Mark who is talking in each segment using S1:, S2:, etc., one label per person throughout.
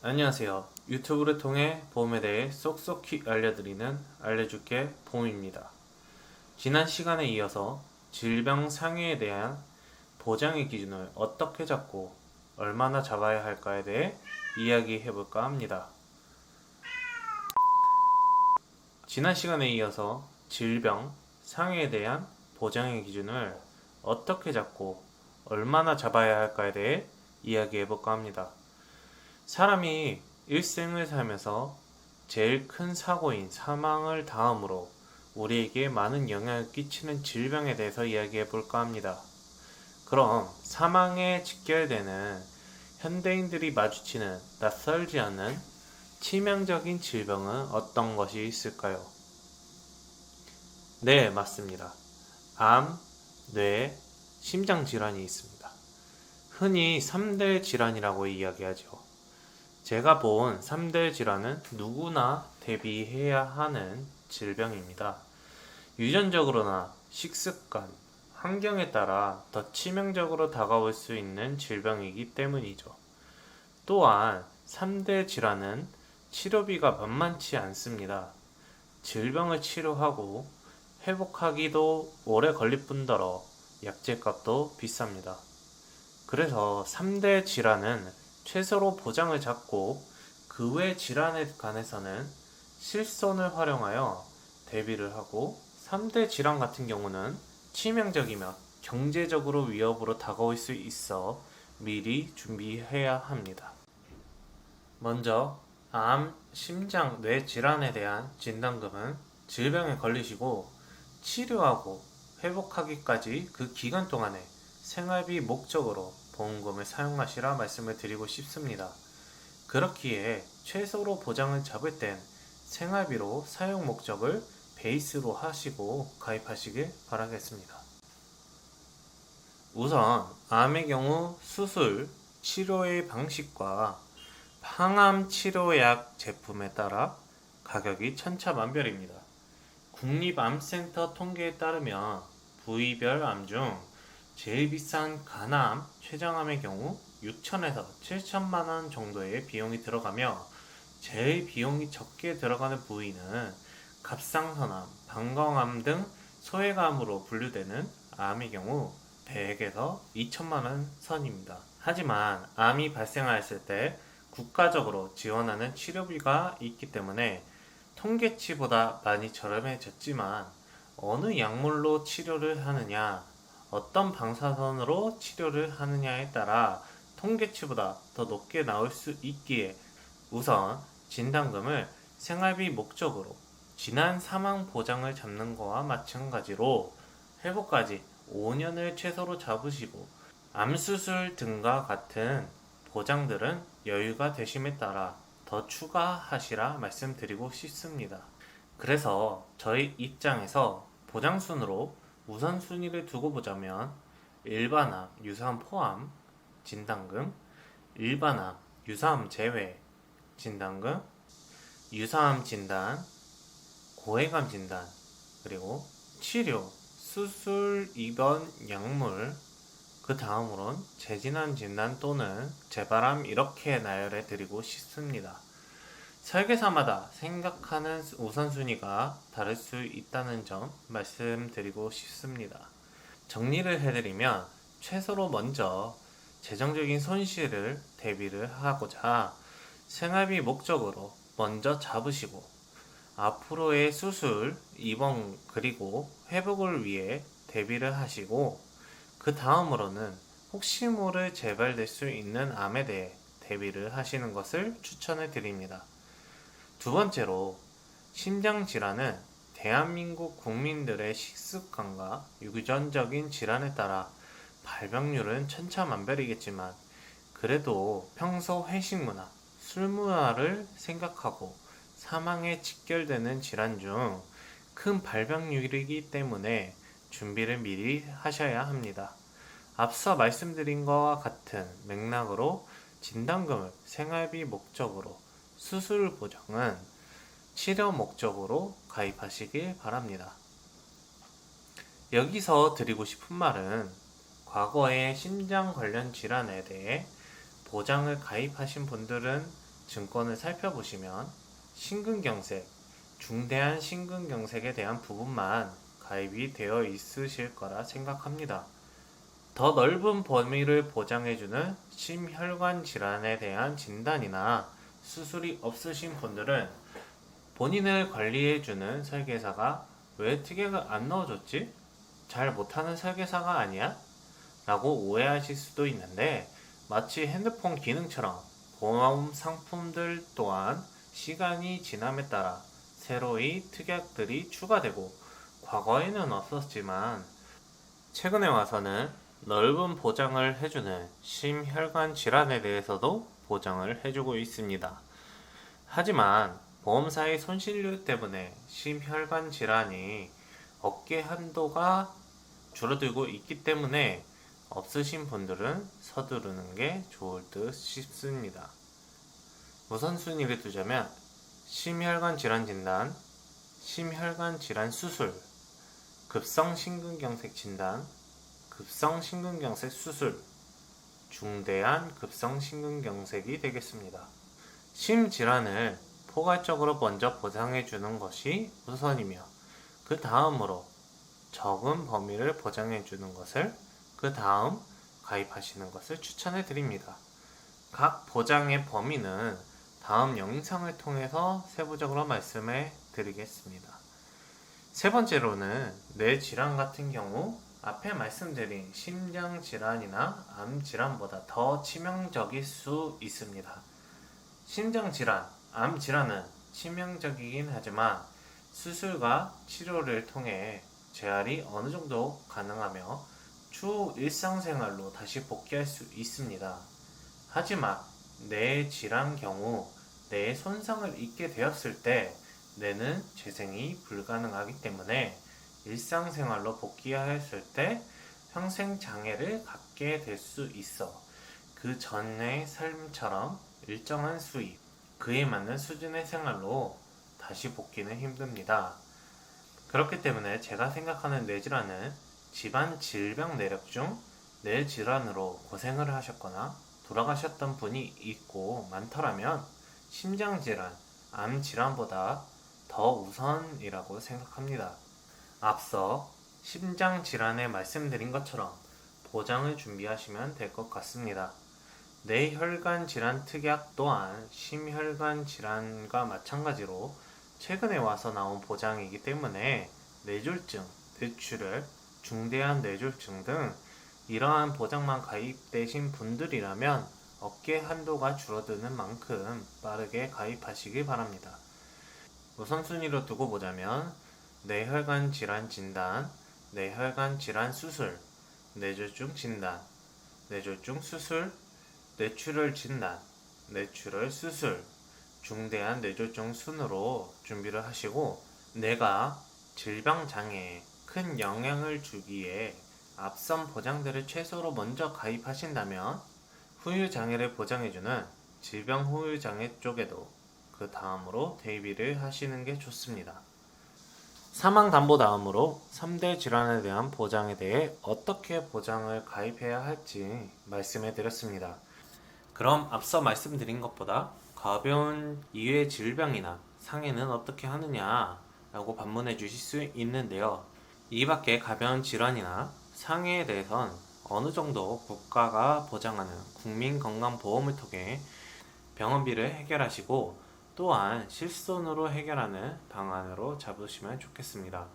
S1: 안녕하세요. 유튜브를 통해 보험에 대해 쏙쏙히 알려줄게 보험입니다. 지난 시간에 이어서 질병 상해에 대한 보장의 기준을 어떻게 잡고 얼마나 잡아야 할까에 대해 이야기해 볼까 합니다. 지난 시간에 이어서 질병 상해에 대한 보장의 기준을 어떻게 잡고 얼마나 잡아야 할까에 대해 이야기해 볼까 합니다. 사람이 일생을 살면서 제일 큰 사고인 사망을 다음으로 우리에게 많은 영향을 끼치는 질병에 대해서 이야기해 볼까 합니다. 그럼 사망에 직결되는 현대인들이 마주치는 낯설지 않은 치명적인 질병은 어떤 것이 있을까요? 네, 맞습니다. 암, 뇌, 심장 질환이 있습니다. 흔히 3대 질환이라고 이야기하죠. 제가 본 3대 질환은 누구나 대비해야 하는 질병입니다. 유전적으로나 식습관, 환경에 따라 더 치명적으로 다가올 수 있는 질병이기 때문이죠. 또한 3대 질환은 치료비가 만만치 않습니다. 질병을 치료하고 회복하기도 오래 걸릴 뿐더러 약제값도 비쌉니다. 그래서 3대 질환은 최소로 보장을 잡고 그 외 질환에 관해서는 실손을 활용하여 대비를 하고 3대 질환 같은 경우는 치명적이며 경제적으로 위협으로 다가올 수 있어 미리 준비해야 합니다. 먼저 암, 심장, 뇌 질환에 대한 진단금은 질병에 걸리시고 치료하고 회복하기까지 그 기간 동안에 생활비 목적으로 보험금을 사용하시라 말씀을 드리고 싶습니다. 그렇기에 최소로 보장을 잡을 땐 생활비로 사용 목적을 베이스로 하시고 가입하시길 바라겠습니다. 우선 암의 경우 수술, 치료의 방식과 항암 치료약 제품에 따라 가격이 천차만별입니다. 국립암센터 통계에 따르면 부위별 암 중 제일 비싼 간암, 췌장암의 경우 6천에서 7천만 원 정도의 비용이 들어가며 제일 비용이 적게 들어가는 부위는 갑상선암, 방광암 등 소외암으로 분류되는 암의 경우 100에서 2천만 원 선입니다. 하지만 암이 발생하였을 때 국가적으로 지원하는 치료비가 있기 때문에 통계치보다 많이 저렴해졌지만 어느 약물로 치료를 하느냐, 어떤 방사선으로 치료를 하느냐에 따라 통계치보다 더 높게 나올 수 있기에 우선 진단금을 생활비 목적으로 지난 사망 보장을 잡는 거와 마찬가지로 회복까지 5년을 최소로 잡으시고 암수술 등과 같은 보장들은 여유가 되심에 따라 더 추가하시라 말씀드리고 싶습니다. 그래서 저희 입장에서 보장순으로 우선순위를 두고 보자면 일반암, 유사암 포함 진단금, 일반암, 유사암 제외 진단금, 유사암 진단, 고해감 진단, 그리고 치료, 수술, 입원, 약물, 그 다음으론 재진환 진단 또는 재발암 이렇게 나열해 드리고 싶습니다. 설계사마다 생각하는 우선순위가 다를 수 있다는 점 말씀드리고 싶습니다. 정리를 해드리면 최소로 먼저 재정적인 손실을 대비를 하고자 생활비 목적으로 먼저 잡으시고 앞으로의 수술, 입원 그리고 회복을 위해 대비를 하시고 그 다음으로는 혹시 모를 재발될 수 있는 암에 대해 대비를 하시는 것을 추천해 드립니다. 두 번째로 심장질환은 대한민국 국민들의 식습관과 유전적인 질환에 따라 발병률은 천차만별이겠지만 그래도 평소 회식 문화, 술 문화를 생각하고 사망에 직결되는 질환 중 큰 발병률이기 때문에 준비를 미리 하셔야 합니다. 앞서 말씀드린 것과 같은 맥락으로 진단금을 생활비 목적으로 수술 보장은 치료 목적으로 가입하시길 바랍니다. 여기서 드리고 싶은 말은 과거에 심장 관련 질환에 대해 보장을 가입하신 분들은 증권을 살펴보시면 심근경색, 중대한 심근경색에 대한 부분만 가입이 되어 있으실 거라 생각합니다. 더 넓은 범위를 보장해주는 심혈관 질환에 대한 진단이나 수술이 없으신 분들은 본인을 관리해주는 설계사가 왜 특약을 안 넣어줬지? 잘 못하는 설계사가 아니야? 라고 오해하실 수도 있는데, 마치 핸드폰 기능처럼 보험 상품들 또한 시간이 지남에 따라 새로이 특약들이 추가되고, 과거에는 없었지만 최근에 와서는 넓은 보장을 해주는 심혈관 질환에 대해서도 보장을 해주고 있습니다. 하지만 보험사의 손실률 때문에 심혈관 질환이 업계 한도가 줄어들고 있기 때문에 없으신 분들은 서두르는 게 좋을 듯 싶습니다. 우선순위를 두자면 심혈관 질환 진단, 심혈관 질환 수술, 급성 심근경색 진단, 급성 심근경색 수술, 중대한 급성 심근경색이 되겠습니다. 심질환을 포괄적으로 먼저 보장해 주는 것이 우선이며, 그 다음으로 적은 범위를 보장해 주는 것을 그 다음 가입하시는 것을 추천해 드립니다. 각 보장의 범위는 다음 영상을 통해서 세부적으로 말씀해 드리겠습니다. 세 번째로는 뇌 질환 같은 경우 앞에 말씀드린 심장 질환이나 암 질환보다 더 치명적일 수 있습니다. 심장 질환, 암 질환은 치명적이긴 하지만 수술과 치료를 통해 재활이 어느 정도 가능하며 추후 일상생활로 다시 복귀할 수 있습니다. 하지만 뇌 질환 경우 뇌에 손상을 입게 되었을 때 뇌는 재생이 불가능하기 때문에 일상생활로 복귀하였을 때 평생 장애를 갖게 될 수 있어 그 전의 삶처럼 일정한 수입, 그에 맞는 수준의 생활로 다시 복귀는 힘듭니다. 그렇기 때문에 제가 생각하는 뇌질환은 집안 질병 내력 중 뇌질환으로 고생을 하셨거나 돌아가셨던 분이 있고 많더라면 심장질환, 암질환보다 더 우선이라고 생각합니다. 앞서 심장질환에 말씀드린 것처럼 보장을 준비하시면 될 것 같습니다. 뇌혈관 질환 특약 또한 심혈관 질환과 마찬가지로 최근에 와서 나온 보장이기 때문에 뇌졸중, 뇌출혈, 중대한 뇌졸중 등 이러한 보장만 가입되신 분들이라면 업계 한도가 줄어드는 만큼 빠르게 가입하시기 바랍니다. 우선순위로 두고 보자면 뇌혈관 질환 진단, 뇌혈관 질환 수술, 뇌졸중 진단, 뇌졸중 수술, 뇌출혈 진단, 뇌출혈 수술, 중대한 뇌졸중 순으로 준비를 하시고, 뇌가 질병장애에 큰 영향을 주기에 앞선 보장들을 최소로 먼저 가입하신다면 후유장애를 보장해주는 질병 후유장애 쪽에도 그 다음으로 대비를 하시는 게 좋습니다. 사망담보 다음으로 3대 질환에 대한 보장에 대해 어떻게 보장을 가입해야 할지 말씀해 드렸습니다. 그럼 앞서 말씀드린 것보다 가벼운 이외 질병이나 상해는 어떻게 하느냐 라고 반문해 주실 수 있는데요. 이 밖에 가벼운 질환이나 상해에 대해선 어느 정도 국가가 보장하는 국민건강보험을 통해 병원비를 해결하시고, 또한 실손으로 해결하는 방안으로 잡으시면 좋겠습니다.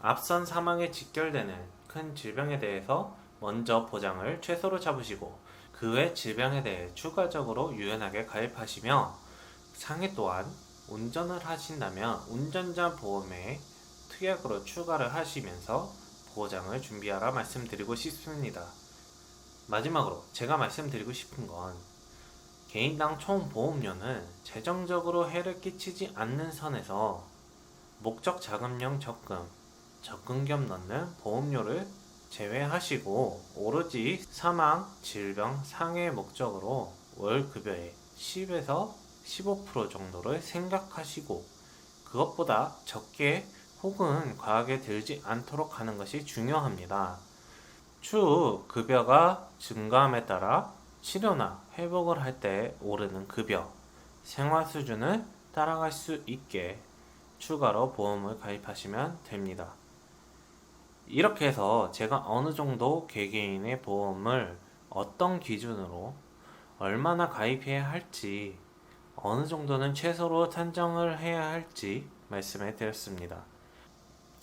S1: 앞선 사망에 직결되는 큰 질병에 대해서 먼저 보장을 최소로 잡으시고, 그 외 질병에 대해 추가적으로 유연하게 가입하시며, 상해 또한 운전을 하신다면 운전자 보험에 특약으로 추가를 하시면서 보장을 준비하라 말씀드리고 싶습니다. 마지막으로 제가 말씀드리고 싶은 건, 개인당 총 보험료는 재정적으로 해를 끼치지 않는 선에서 목적 자금용 적금 겸 넣는 보험료를 제외하시고 오로지 사망, 질병, 상해 목적으로 월 급여의 10에서 15% 정도를 생각하시고, 그것보다 적게 혹은 과하게 들지 않도록 하는 것이 중요합니다. 추후 급여가 증가함에 따라 치료나 회복을 할 때 오르는 급여, 생활 수준을 따라갈 수 있게 추가로 보험을 가입하시면 됩니다. 이렇게 해서 제가 어느 정도 개개인의 보험을 어떤 기준으로 얼마나 가입해야 할지, 어느 정도는 최소로 산정을 해야 할지 말씀해 드렸습니다.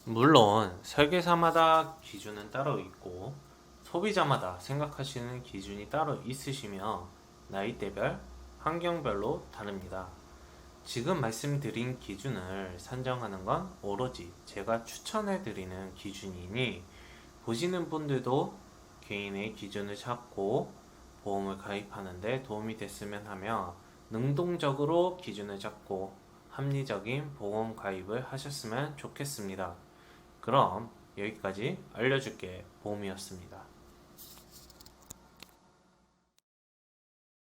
S1: 물론 설계사마다 기준은 따로 있고 소비자마다 생각하시는 기준이 따로 있으시며 나이대별, 환경별로 다릅니다. 지금 말씀드린 기준을 산정하는 건 오로지 제가 추천해드리는 기준이니 보시는 분들도 개인의 기준을 잡고 보험을 가입하는데 도움이 됐으면 하며 능동적으로 기준을 잡고 합리적인 보험 가입을 하셨으면 좋겠습니다. 그럼 여기까지 알려줄게 보험이었습니다.